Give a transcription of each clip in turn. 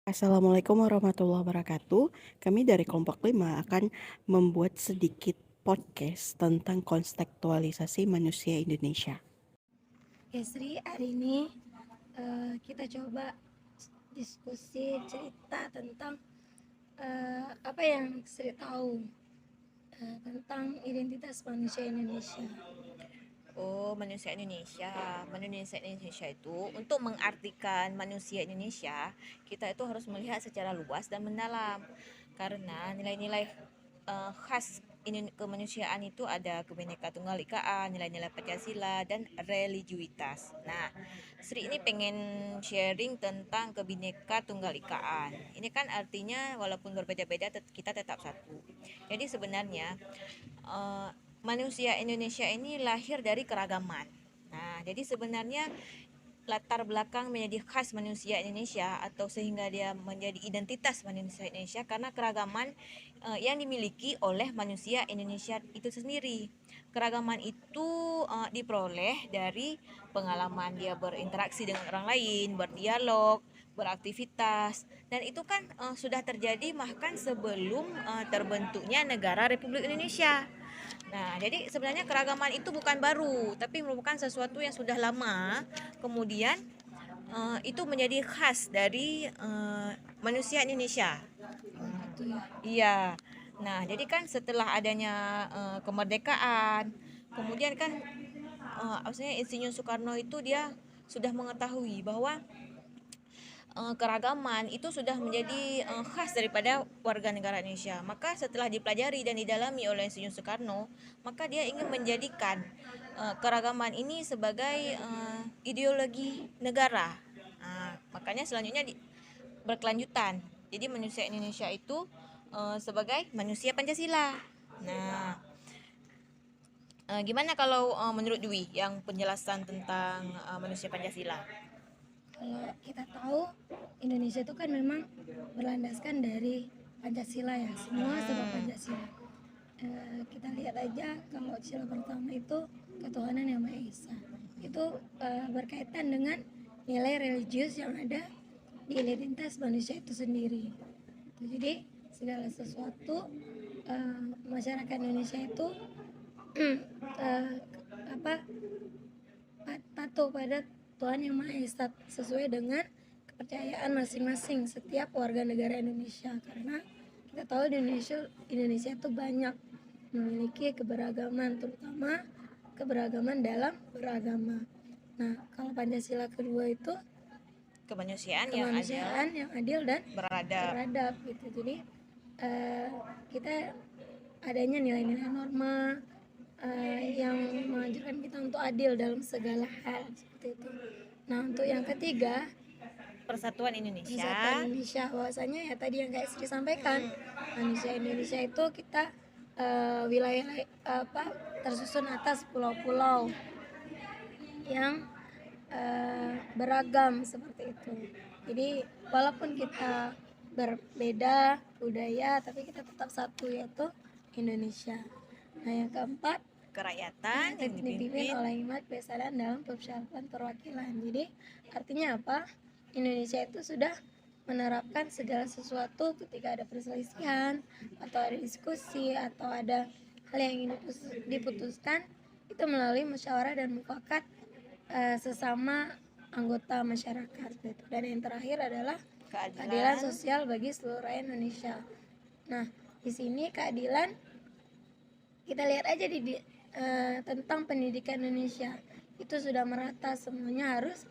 Assalamualaikum warahmatullahi wabarakatuh. Kami dari kelompok 5 akan membuat sedikit podcast tentang kontekstualisasi manusia Indonesia. Ya Sri, hari ini kita coba diskusi cerita tentang apa yang Sri tahu tentang identitas manusia Indonesia. Manusia Indonesia. Manusia Indonesia itu untuk mengartikan manusia Indonesia, kita itu harus melihat secara luas dan mendalam. Karena nilai-nilai khas kemanusiaan itu ada Kebinekaan Tunggal Ikaan, nilai-nilai Pancasila dan religiuitas. Nah, Sri ini pengen sharing tentang Kebinekaan Tunggal Ikaan. Ini kan artinya walaupun berbeda-beda kita tetap satu. Jadi sebenarnya eh, manusia Indonesia ini lahir dari keragaman. Nah, jadi sebenarnya latar belakang menjadi khas manusia Indonesia atau sehingga dia menjadi identitas manusia Indonesia karena keragaman yang dimiliki oleh manusia Indonesia itu sendiri. Keragaman itu diperoleh dari pengalaman dia berinteraksi dengan orang lain, berdialog, beraktivitas, dan itu kan sudah terjadi bahkan sebelum terbentuknya negara Republik Indonesia. Nah, jadi sebenarnya keragaman itu bukan baru, tapi merupakan sesuatu yang sudah lama. Kemudian itu menjadi khas dari manusia Indonesia. Oh gitu ya. Iya. Nah, jadi kan setelah adanya kemerdekaan, kemudian kan maksudnya Insinyur Soekarno itu dia sudah mengetahui bahwa keragaman itu sudah menjadi khas daripada warga negara Indonesia. Maka setelah dipelajari dan didalami oleh Insinyur Soekarno, maka dia ingin menjadikan keragaman ini sebagai ideologi negara. Makanya selanjutnya berkelanjutan. Jadi manusia Indonesia itu sebagai manusia Pancasila. Nah, gimana kalau menurut Dwi yang penjelasan tentang manusia Pancasila? Kalau kita tahu Indonesia itu kan memang berlandaskan dari Pancasila ya, semua sebab Pancasila. Kita lihat aja kalau sila pertama itu ketuhanan yang Maha Esa. Itu berkaitan dengan nilai religius yang ada di identitas manusia itu sendiri. Jadi segala sesuatu masyarakat Indonesia itu uh, apa patuh pada Tuhan Yang Maha Esa sesuai dengan kepercayaan masing-masing setiap warga negara Indonesia, karena kita tahu di Indonesia itu banyak memiliki keberagaman, terutama keberagaman dalam beragama. Nah, kalau Pancasila kedua itu Kemanusiaan yang adil dan beradab. beradab gitu. Jadi kita adanya nilai-nilai norma yang mengajarkan kita untuk adil dalam segala hal seperti itu. Nah, untuk yang ketiga, Persatuan Indonesia. Persatuan Indonesia, bahwasanya ya tadi yang kayak Sri sampaikan, manusia Indonesia itu kita wilayah tersusun atas pulau-pulau yang beragam seperti itu. Jadi walaupun kita berbeda budaya, tapi kita tetap satu, yaitu Indonesia. Nah, yang keempat, Kerakyatan yang dipimpin oleh hikmat kebesaran dalam persyaratan perwakilan. Jadi artinya apa? Indonesia itu sudah menerapkan segala sesuatu ketika ada perselisihan atau ada diskusi atau ada hal yang ingin diputuskan, itu melalui musyawarah dan mufakat sesama anggota masyarakat gitu. Dan yang terakhir adalah keadilan sosial bagi seluruh rakyat Indonesia. Nah, di sini keadilan kita lihat aja tentang pendidikan Indonesia itu sudah merata, semuanya harus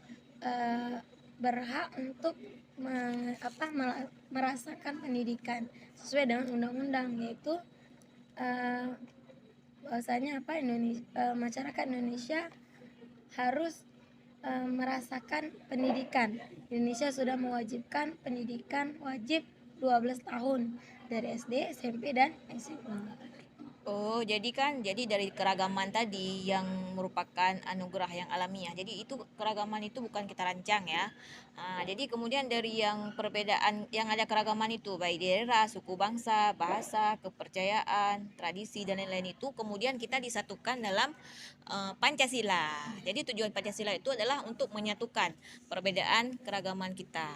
berhak untuk merasakan pendidikan sesuai dengan undang-undang, yaitu bahwasanya masyarakat Indonesia harus merasakan pendidikan. Indonesia sudah mewajibkan pendidikan wajib 12 tahun dari SD, SMP dan SMA. Jadi dari keragaman tadi yang merupakan anugerah yang alamiah. Jadi itu keragaman itu bukan kita rancang ya. Jadi kemudian dari yang perbedaan yang ada keragaman itu baik daerah, suku bangsa, bahasa, kepercayaan, tradisi dan lain-lain itu kemudian kita disatukan dalam Pancasila. Jadi tujuan Pancasila itu adalah untuk menyatukan perbedaan keragaman kita.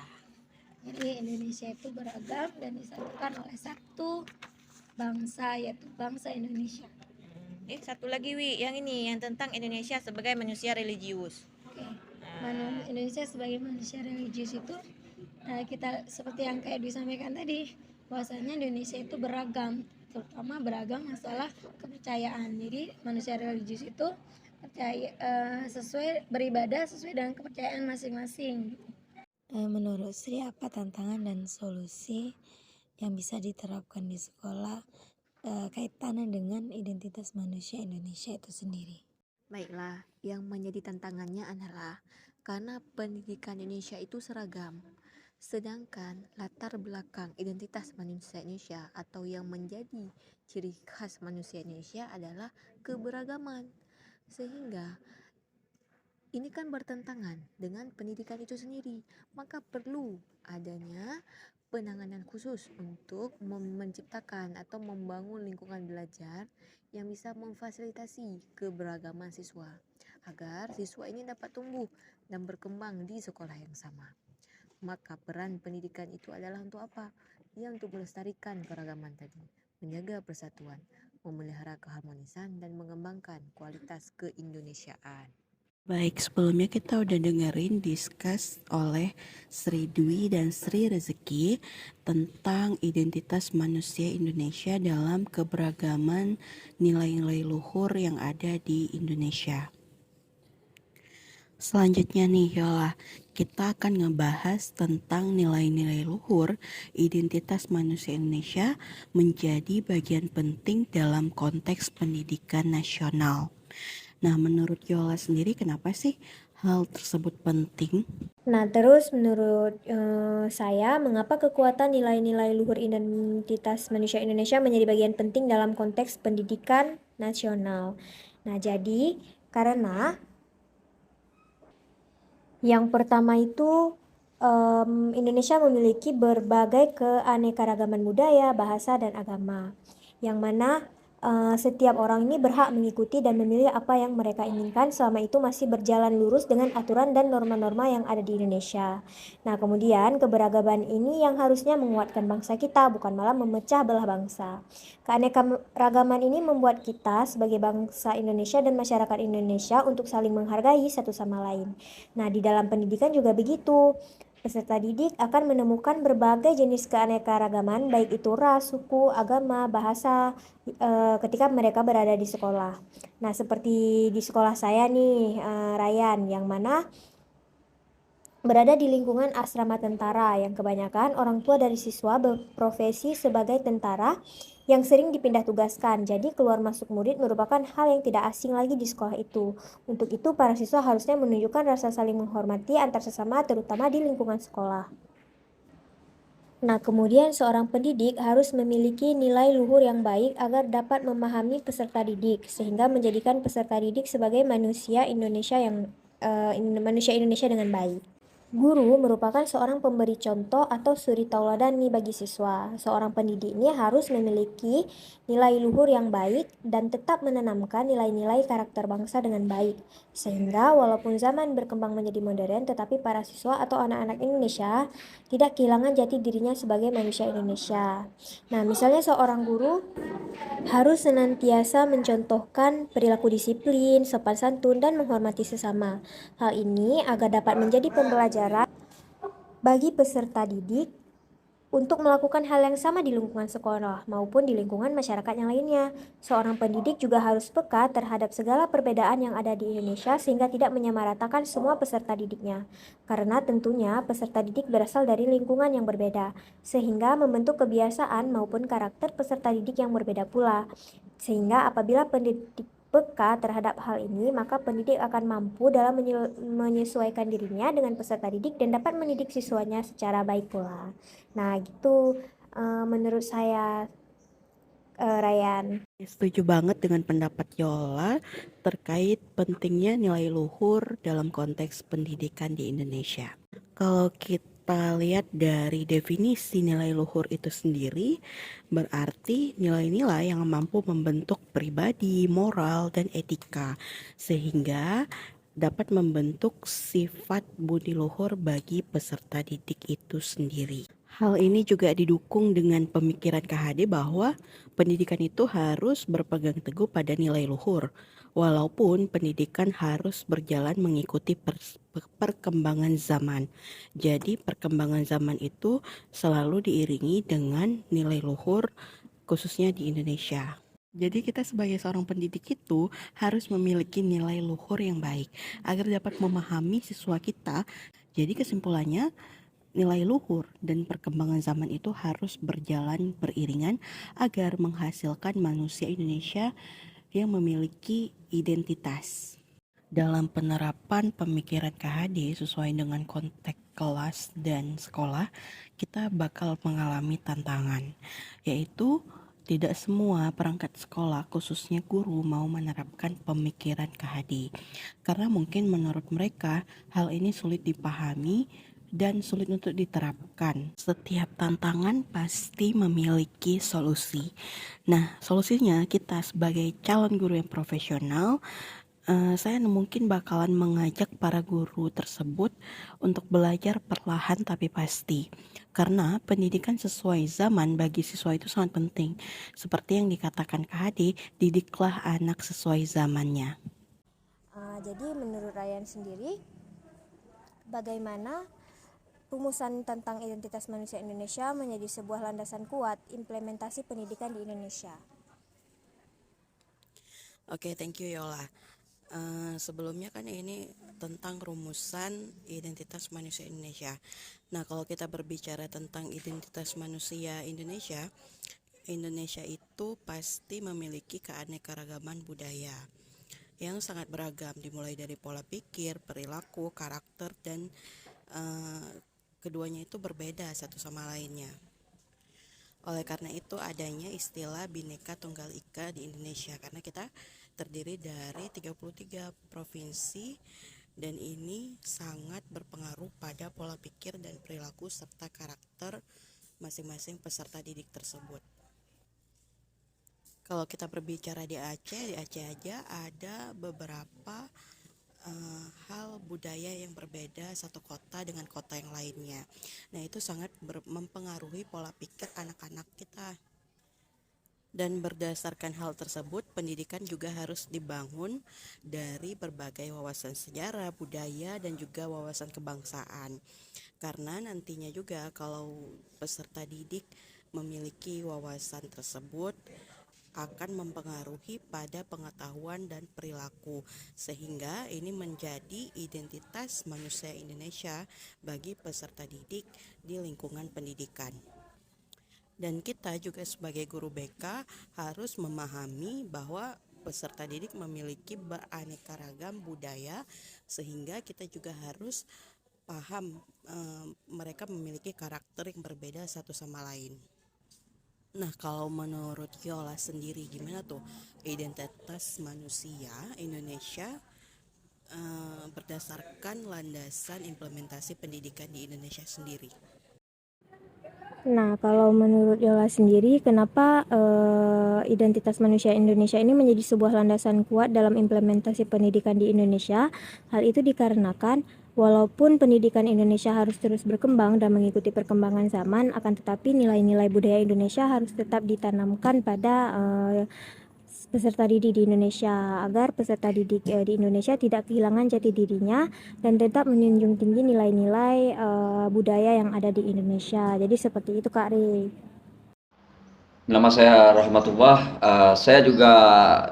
Jadi Indonesia itu beragam dan disatukan oleh satu bangsa, yaitu bangsa Indonesia. Satu lagi Wi, yang ini yang tentang Indonesia sebagai manusia religius. Oke. Indonesia sebagai manusia religius itu kita seperti yang kayak disampaikan tadi, bahwasanya Indonesia itu beragam, terutama beragam masalah kepercayaan. Jadi manusia religius itu percaya sesuai beribadah sesuai dengan kepercayaan masing-masing. Menurut Sri, apa tantangan dan solusi yang bisa diterapkan di sekolah kaitannya dengan identitas manusia Indonesia itu sendiri? Baiklah, yang menjadi tantangannya adalah karena pendidikan Indonesia itu seragam. Sedangkan latar belakang identitas manusia Indonesia atau yang menjadi ciri khas manusia Indonesia adalah keberagaman. Sehingga ini kan bertentangan dengan pendidikan itu sendiri, maka perlu adanya penanganan khusus untuk menciptakan atau membangun lingkungan belajar yang bisa memfasilitasi keberagaman siswa agar siswa ini dapat tumbuh dan berkembang di sekolah yang sama. Maka peran pendidikan itu adalah untuk apa? Ya, untuk melestarikan keragaman tadi, menjaga persatuan, memelihara keharmonisan dan mengembangkan kualitas keindonesiaan. Baik, sebelumnya kita udah dengerin discuss oleh Sri Dwi dan Sri Rezeki tentang identitas manusia Indonesia dalam keberagaman nilai-nilai luhur yang ada di Indonesia. Selanjutnya nih Yola, kita akan ngebahas tentang nilai-nilai luhur identitas manusia Indonesia menjadi bagian penting dalam konteks pendidikan nasional. Nah, menurut Yola sendiri kenapa sih hal tersebut penting? Nah, terus menurut saya, mengapa kekuatan nilai-nilai luhur identitas manusia Indonesia menjadi bagian penting dalam konteks pendidikan nasional? Nah, jadi karena yang pertama itu Indonesia memiliki berbagai keanekaragaman budaya, bahasa, dan agama, yang mana setiap orang ini berhak mengikuti dan memilih apa yang mereka inginkan selama itu masih berjalan lurus dengan aturan dan norma-norma yang ada di Indonesia. Nah, kemudian keberagaman ini yang harusnya menguatkan bangsa kita, bukan malah memecah belah bangsa. Keanekaragaman ini membuat kita sebagai bangsa Indonesia dan masyarakat Indonesia untuk saling menghargai satu sama lain. Nah, di dalam pendidikan juga begitu. Peserta didik akan menemukan berbagai jenis keanekaragaman, baik itu ras, suku, agama, bahasa, ketika mereka berada di sekolah. Nah, seperti di sekolah saya nih, Ryan, yang mana berada di lingkungan asrama tentara yang kebanyakan orang tua dari siswa berprofesi sebagai tentara yang sering dipindah tugaskan. Jadi keluar masuk murid merupakan hal yang tidak asing lagi di sekolah itu. Untuk itu para siswa harusnya menunjukkan rasa saling menghormati antar sesama, terutama di lingkungan sekolah. Nah, kemudian seorang pendidik harus memiliki nilai luhur yang baik agar dapat memahami peserta didik, sehingga menjadikan peserta didik sebagai manusia Indonesia dengan baik. Guru merupakan seorang pemberi contoh atau suri tauladan nih bagi siswa. Seorang pendidik ini harus memiliki nilai luhur yang baik dan tetap menanamkan nilai-nilai karakter bangsa dengan baik. Sehingga walaupun zaman berkembang menjadi modern, tetapi para siswa atau anak-anak Indonesia tidak kehilangan jati dirinya sebagai manusia Indonesia. Nah, misalnya seorang guru harus senantiasa mencontohkan perilaku disiplin, sopan santun, dan menghormati sesama. Hal ini agar dapat menjadi pembelajaran bagi peserta didik untuk melakukan hal yang sama di lingkungan sekolah maupun di lingkungan masyarakat yang lainnya. Seorang pendidik juga harus peka terhadap segala perbedaan yang ada di Indonesia sehingga tidak menyamaratakan semua peserta didiknya. Karena tentunya peserta didik berasal dari lingkungan yang berbeda, sehingga membentuk kebiasaan maupun karakter peserta didik yang berbeda pula. Sehingga apabila pendidik peka terhadap hal ini, maka pendidik akan mampu dalam menyesuaikan dirinya dengan peserta didik dan dapat mendidik siswanya secara baik pula. Nah, gitu menurut saya, Ryan. Setuju banget dengan pendapat Yola terkait pentingnya nilai luhur dalam konteks pendidikan di Indonesia. Kalau kita lihat dari definisi nilai luhur itu sendiri, berarti nilai-nilai yang mampu membentuk pribadi, moral, dan etika. Sehingga dapat membentuk sifat budi luhur bagi peserta didik itu sendiri. Hal ini juga didukung dengan pemikiran KHD bahwa pendidikan itu harus berpegang teguh pada nilai luhur, walaupun pendidikan harus berjalan mengikuti perkembangan zaman. Jadi perkembangan zaman itu selalu diiringi dengan nilai luhur, khususnya di Indonesia. Jadi kita sebagai seorang pendidik itu harus memiliki nilai luhur yang baik agar dapat memahami siswa kita. Jadi kesimpulannya, nilai luhur dan perkembangan zaman itu harus berjalan beriringan agar menghasilkan manusia Indonesia yang memiliki identitas. Dalam penerapan pemikiran KHD sesuai dengan konteks kelas dan sekolah, kita bakal mengalami tantangan, yaitu tidak semua perangkat sekolah, khususnya guru, mau menerapkan pemikiran KHD. Karena mungkin menurut mereka, hal ini sulit dipahami dan sulit untuk diterapkan. Setiap tantangan pasti memiliki solusi. Nah, solusinya kita sebagai calon guru yang profesional, saya mungkin bakalan mengajak para guru tersebut untuk belajar perlahan tapi pasti. Karena pendidikan sesuai zaman bagi siswa itu sangat penting. Seperti yang dikatakan KHD, didiklah anak sesuai zamannya. Jadi menurut Ryan sendiri, bagaimana rumusan tentang identitas manusia Indonesia menjadi sebuah landasan kuat implementasi pendidikan di Indonesia? Oke, thank you Yola. Sebelumnya kan ini tentang rumusan identitas manusia Indonesia. Nah, kalau kita berbicara tentang identitas manusia Indonesia, Indonesia itu pasti memiliki keanekaragaman budaya yang sangat beragam, dimulai dari pola pikir, perilaku, karakter, dan keduanya itu berbeda satu sama lainnya. Oleh karena itu adanya istilah Bhinneka Tunggal Ika di Indonesia, karena kita terdiri dari 33 provinsi dan ini sangat berpengaruh pada pola pikir dan perilaku serta karakter masing-masing peserta didik tersebut. Kalau kita berbicara di Aceh aja ada beberapa hal budaya yang berbeda satu kota dengan kota yang lainnya. Nah, itu sangat mempengaruhi pola pikir anak-anak kita. Dan berdasarkan hal tersebut, pendidikan juga harus dibangun dari berbagai wawasan sejarah, budaya, dan juga wawasan kebangsaan. Karena nantinya juga kalau peserta didik memiliki wawasan tersebut, akan mempengaruhi pada pengetahuan dan perilaku, sehingga ini menjadi identitas manusia Indonesia bagi peserta didik di lingkungan pendidikan. Dan kita juga sebagai guru BK harus memahami bahwa peserta didik memiliki beraneka ragam budaya, sehingga kita juga harus paham mereka memiliki karakter yang berbeda satu sama lain. Nah, kalau menurut Yola sendiri gimana tuh identitas manusia Indonesia berdasarkan landasan implementasi pendidikan di Indonesia sendiri? Nah, kalau menurut Yola sendiri, kenapa identitas manusia Indonesia ini menjadi sebuah landasan kuat dalam implementasi pendidikan di Indonesia? Hal itu dikarenakan walaupun pendidikan Indonesia harus terus berkembang dan mengikuti perkembangan zaman, akan tetapi nilai-nilai budaya Indonesia harus tetap ditanamkan pada peserta didik di Indonesia, agar peserta didik di Indonesia tidak kehilangan jati dirinya dan tetap menjunjung tinggi nilai-nilai budaya yang ada di Indonesia. Jadi seperti itu Kak Ri. Nama saya Rahmatullah. Saya juga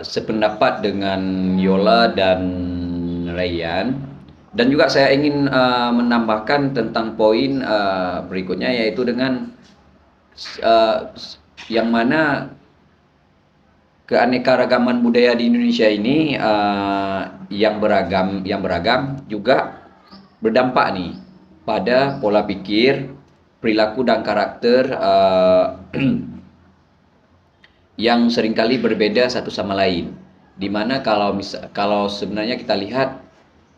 sependapat dengan Yola dan Ryan. Dan juga saya ingin menambahkan tentang poin berikutnya, yaitu dengan yang mana keanekaragaman budaya di Indonesia ini yang beragam juga berdampak nih pada pola pikir, perilaku dan karakter yang seringkali berbeda satu sama lain. Dimana kalau sebenarnya kita lihat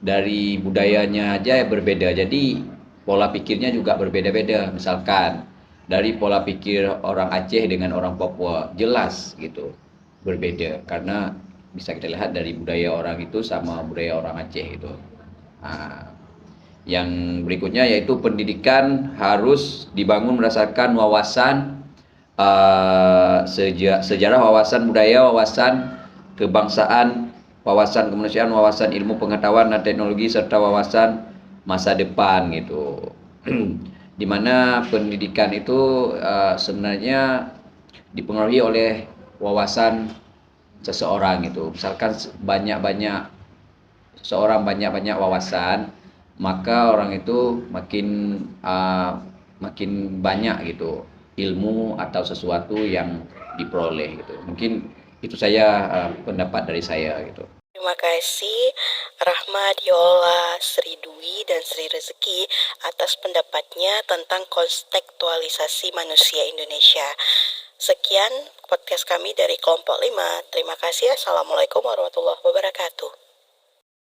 dari budayanya aja berbeda, jadi pola pikirnya juga berbeda-beda. Misalkan dari pola pikir orang Aceh dengan orang Papua jelas gitu berbeda, karena bisa kita lihat dari budaya orang itu sama budaya orang Aceh itu. Nah, yang berikutnya yaitu pendidikan harus dibangun berdasarkan wawasan sejarah, wawasan budaya, wawasan kebangsaan, wawasan kemanusiaan, wawasan ilmu pengetahuan dan teknologi, serta wawasan masa depan gitu. Dimana pendidikan itu sebenarnya dipengaruhi oleh wawasan seseorang gitu. Misalkan seorang banyak wawasan, maka orang itu makin banyak gitu ilmu atau sesuatu yang diperoleh gitu. Mungkin itu saya pendapat dari saya gitu. Terima kasih Rahmat, Yola, Sri Dwi, dan Sri Rezeki atas pendapatnya tentang kontekstualisasi manusia Indonesia. Sekian podcast kami dari kelompok 5. Terima kasih. Assalamualaikum warahmatullahi wabarakatuh.